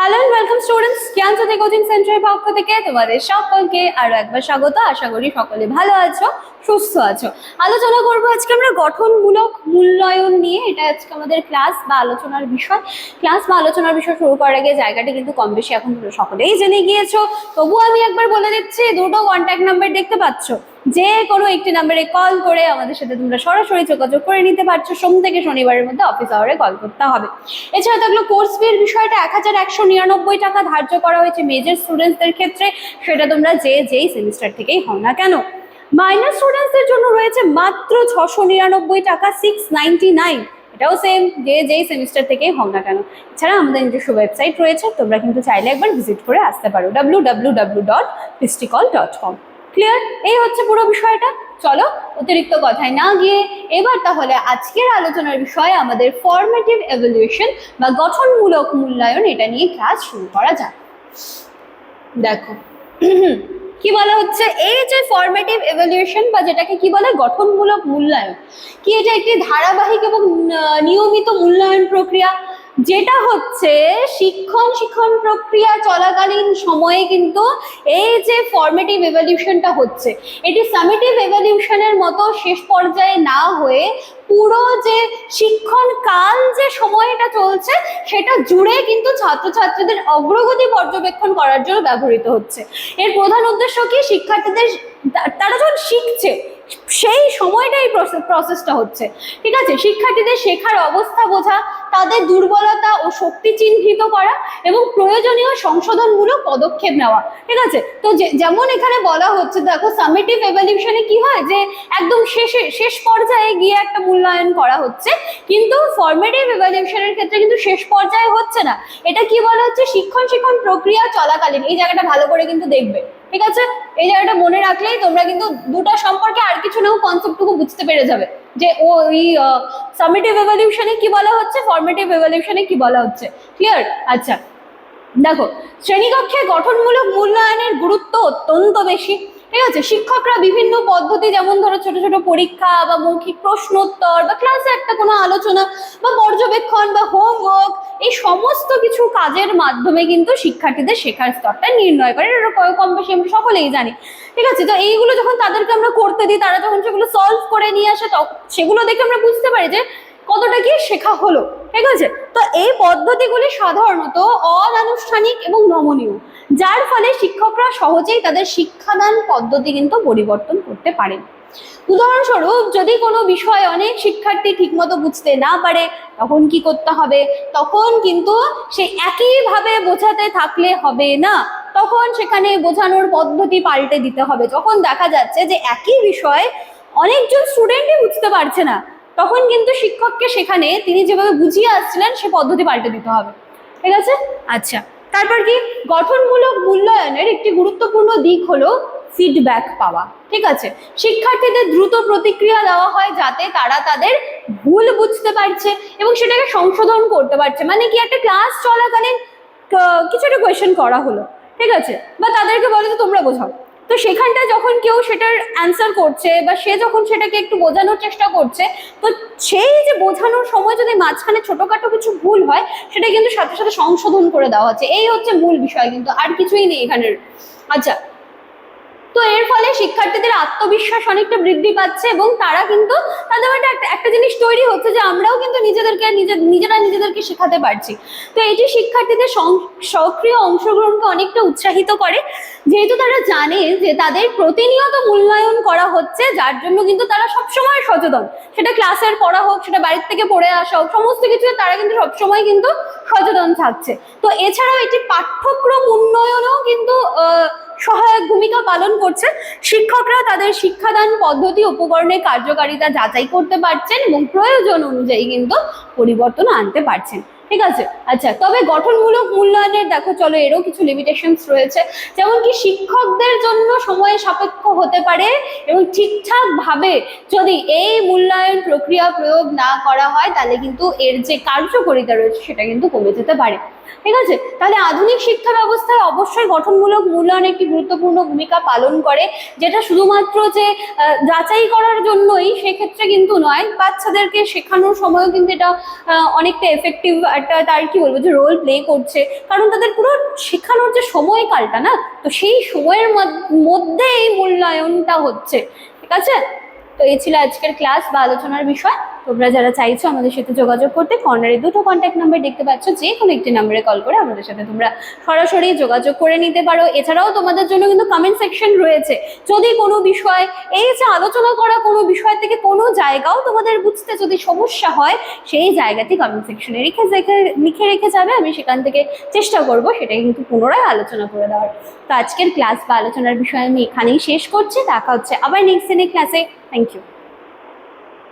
Hello and welcome students, Gyanjyoti coaching সেন্টারের পক্ষ থেকে তোমাদের সকলকে আরো একবার স্বাগত। আশা করি সকলে ভালো আছো, সুস্থ আছো। আলোচনা করবো আজকে আমরা গঠনমূলক মূল্যায়ন নিয়ে। এটা আজকে আমাদের ক্লাস বা আলোচনার বিষয়। ক্লাস বা আলোচনার বিষয় শুরু করার আগে জায়গাটি কিন্তু কম বেশি এখন সকলেই জেনে গিয়েছো, তবুও আমি একবার বলে দিচ্ছি, দুটো কন্ট্যাক্ট নাম্বার দেখতে পাচ্ছ, যে কোনো একটি নাম্বারে কল করে আমাদের সাথে তোমরা সরাসরি যোগাযোগ করে নিতে পারছো। সোম থেকে শনিবারের মধ্যে অফিস আওয়ারে কল করতে হবে। এছাড়া থাকলো কোর্স ফির বিষয়টা 1199 টাকা ধার্য করা হয়েছে মেজর স্টুডেন্টসদের ক্ষেত্রে, সেটা তোমরা যেই সেমিস্টার থেকেই হও না কেন। মাইনর স্টুডেন্টসদের জন্য রয়েছে মাত্র 699 টাকা, 699। এটাও সেম, যেই সেমিস্টার থেকেই হও না কেন। এছাড়া আমাদের নিজস্ব ওয়েবসাইট রয়েছে, তোমরা কিন্তু চাইলে একবার ভিজিট করে আসতে পারো www.pisticall.com। ক্লিয়ার? এই হচ্ছে পুরো বিষয়টা। চলো অতিরিক্ত কথায় না গিয়ে এবার তাহলে আজকের আলোচনার বিষয় আমাদের ফরমেটিভ এভালুয়েশন বা গঠনমূলক মূল্যায়ন, এটা নিয়ে ক্লাস শুরু করা যাক। দেখো কি বলা হচ্ছে, এই যে ফরমেটিভ এভালুয়েশন বা যেটাকে কি বলে গঠনমূলক মূল্যায়ন, কি এটা একটি ধারাবাহিক এবং নিয়মিত মূল্যায়ন প্রক্রিয়া, যেটা হচ্ছে শিক্ষণ প্রক্রিয়া চলাকালীন সময়ে কিন্তু এই যে ফরমেটিভ এভালুয়েশনটা হচ্ছে, এটি সামেটিভ এভালুয়েশনের মতো শেষ পর্যায়ে না হয়ে পুরো যে শিক্ষণ কাল যে সময়টা চলছে সেটা জুড়ে কিন্তু ছাত্রছাত্রীদের অগ্রগতি পর্যবেক্ষণ করার জন্য ব্যবহৃত হচ্ছে। এর প্রধান উদ্দেশ্য কি, শিক্ষার্থীদের তারা যখন শিখছে সেই সময়টাই প্রসেসটা হচ্ছে, ঠিক আছে। শিক্ষার্থীদের শেখার অবস্থা বোঝা, তাদের দুর্বলতা ও শক্তি চিহ্নিত করা এবং প্রয়োজনীয় সংশোধনমূলক পদক্ষেপ নেওয়া, ঠিক আছে। তো যেমন এখানে বলা হচ্ছে, দেখো সামেটিভ এভালুয়েশনে কি হয় যে একদম শেষ পর্যায়ে গিয়ে একটা মূল্যায়ন করা হচ্ছে, কিন্তু ফরমেটিভ এভালুয়েশনের ক্ষেত্রে কিন্তু শেষ পর্যায়ে হচ্ছে না। এটা কি বলা হচ্ছে, শিক্ষণ প্রক্রিয়া চলাকালীন। এই জায়গাটা ভালো করে কিন্তু দেখবে, ঠিক আছে। এই জায়গাটা মনে রাখলেই তোমরা কিন্তু দুটো সম্পর্কে আর কিছু নাও কনসেপ্টটুকু বুঝতে পেরে যাবে, যে ওই সামেটিভ এভালুয়েশনে কি বলা হচ্ছে, ফরমেটিভ এভালুয়েশনে কি বলা হচ্ছে। ক্লিয়ার? আচ্ছা দেখো, শ্রেণীকক্ষে গঠনমূলক মূল্যায়নের গুরুত্ব অত্যন্ত বেশি, ঠিক আছে। শিক্ষকরা বিভিন্ন পদ্ধতি, যেমন ধরো ছোট ছোট পরীক্ষা বা মৌখিক প্রশ্নোত্তর বা ক্লাসে একটা কোনো আলোচনা বা পর্যবেক্ষণ বা হোমওয়ার্ক, এই সমস্ত কিছু কাজের মাধ্যমে কিন্তু শিক্ষার্থীদের শেখার স্তরটা নির্ণয় করে। এটা কম বেশি আমরা সকলেই জানি, ঠিক আছে। তো এইগুলো যখন তাদেরকে আমরা করতে দিই, তারা যখন সেগুলো সলভ করে নিয়ে আসে, তখন সেগুলো দেখে আমরা বুঝতে পারি যে কতটা কি শেখা হলো, ঠিক আছে। তো এই পদ্ধতিগুলি সাধারণত অনানুষ্ঠানিক এবং নমনীয়, যার ফলে শিক্ষকরা সহজেই তাদের শিক্ষাদান পদ্ধতি কিন্তু পরিবর্তন করতে পারেন। উদাহরণস্বরূপ, যদি কোনো বিষয় অনেক শিক্ষার্থী ঠিকমতো বুঝতে না পারে, তখন কি করতে হবে, তখন কিন্তু সেই একইভাবে বোঝাতে থাকলে হবে না, তখন সেখানে বোঝানোর পদ্ধতি পাল্টে দিতে হবে। যখন দেখা যাচ্ছে যে একই বিষয় অনেকজন স্টুডেন্টই বুঝতে পারছে না, তখন কিন্তু শিক্ষককে সেখানে তিনি যেভাবে বুঝিয়ে আসছিলেন সে পদ্ধতি পাল্টে দিতে হবে, ঠিক আছে। আচ্ছা, তারপর কি, গঠনমূলক মূল্যায়নের একটি গুরুত্বপূর্ণ দিক হলো ফিডব্যাক পাওয়া, ঠিক আছে। শিক্ষার্থীদের দ্রুত প্রতিক্রিয়া দেওয়া হয়, যাতে তারা তাদের ভুল বুঝতে পারছে এবং সেটাকে সংশোধন করতে পারছে। মানে কি, একটা ক্লাস চলাকালীন কিছু একটা কোয়েশ্চেন করা হলো, ঠিক আছে, বা তাদেরকে বলে যে তোমরা বোঝাও, তো সেখানটা যখন কেউ সেটার অ্যান্সার করছে বা সে যখন সেটাকে একটু বোঝানোর চেষ্টা করছে, তো সেই যে বোঝানোর সময় যদি মাঝখানে ছোটখাটো কিছু ভুল হয়, সেটা কিন্তু সাথে সাথে সংশোধন করে দেওয়া হচ্ছে। এই হচ্ছে মূল বিষয়, কিন্তু আর কিছুই নেই এখানের। আচ্ছা, তো এর ফলে শিক্ষার্থীদের আত্মবিশ্বাস অনেকটা বৃদ্ধি পাচ্ছে এবং তারা কিন্তু তাদের একটা জিনিস তৈরি হচ্ছে যে আমরাও কিন্তু নিজেদেরকে শেখাতে পারছি। তো এটি শিক্ষার্থীদের সক্রিয় অংশগ্রহণকে অনেকটা উৎসাহিত করে, যেহেতু তারা জানে যে তাদের প্রতিনিয়ত মূল্যায়ন করা হচ্ছে, যার জন্য কিন্তু তারা সবসময় সচেতন। সেটা ক্লাসের পড়া হোক, সেটা বাড়ির থেকে পড়ে আসা হোক, সমস্ত কিছু তারা কিন্তু সবসময় কিন্তু সচেতন থাকছে। তো এছাড়াও এটি পাঠ্যক্রম উন্নয়নেও কিন্তু সহায়ক ভূমিকা পালন করছে। শিক্ষকরা তাদের শিক্ষাদান পদ্ধতি উপকরণের কার্যকারিতা যাচাই করতে পারছেন এবং প্রয়োজন অনুযায়ী কিন্তু পরিবর্তন আনতে পারছেন, ঠিক আছে। আচ্ছা, তবে গঠনমূলক মূল্যায়নের দেখো চলো এরও কিছু লিমিটেশনস রয়েছে, যেমন কি শিক্ষকদের জন্য সময় সাপেক্ষ হতে পারে এবং ঠিকঠাক ভাবে যদি এই মূল্যায়ন প্রক্রিয়া প্রয়োগ না করা হয়, তাহলে কিন্তু এর যে কার্যকারিতা রয়েছে সেটা কিন্তু কমে যেতে পারে। ঠিক আছে? তাহলে আধুনিক শিক্ষা ব্যবস্থায় অবশ্যই গঠনমূলক মূল্যায়ন একটি গুরুত্বপূর্ণ ভূমিকা পালন করে, যেটা শুধুমাত্র যে যাচাই করার জন্যই, সেক্ষেত্রে কিন্তু নয়, বাচ্চাদেরকে শেখানোর সময়ও কিন্তু এটা অনেকটা এফেক্টিভ একটা তার কি বলবো যে রোল প্লে করছে, কারণ তাদের পুরো শেখানোর যে সময়কালটা না, তো সেই সময়ের মধ্যে এই মূল্যায়নটা হচ্ছে। ঠিক আছে? তো এই ছিল আজকের ক্লাস বা আলোচনার বিষয়। তোমরা যারা চাইছো আমাদের সাথে যোগাযোগ করতে, কর্নারে দুটো কন্ট্যাক্ট নাম্বার দেখতে পাচ্ছ, যে কোনো একটি নাম্বারে কল করে আমাদের সাথে তোমরা সরাসরি যোগাযোগ করে নিতে পারো। এছাড়াও তোমাদের জন্য কিন্তু কমেন্ট সেকশন রয়েছে, যদি কোনো বিষয়, এই যে আলোচনা করা কোনো বিষয় থেকে কোনো জায়গাও তোমাদের বুঝতে যদি সমস্যা হয়, সেই জায়গাটি কমেন্ট সেকশনে লিখে রেখে যাবে, আমি সেখান থেকে চেষ্টা করব সেটাকে কিন্তু পুনরায় আলোচনা করে দেওয়ার। তো আজকের ক্লাস বা আলোচনার বিষয় আমি এখানেই শেষ করছি। দেখা হচ্ছে আবার নেক্সট দিনের ক্লাসে। Thank you.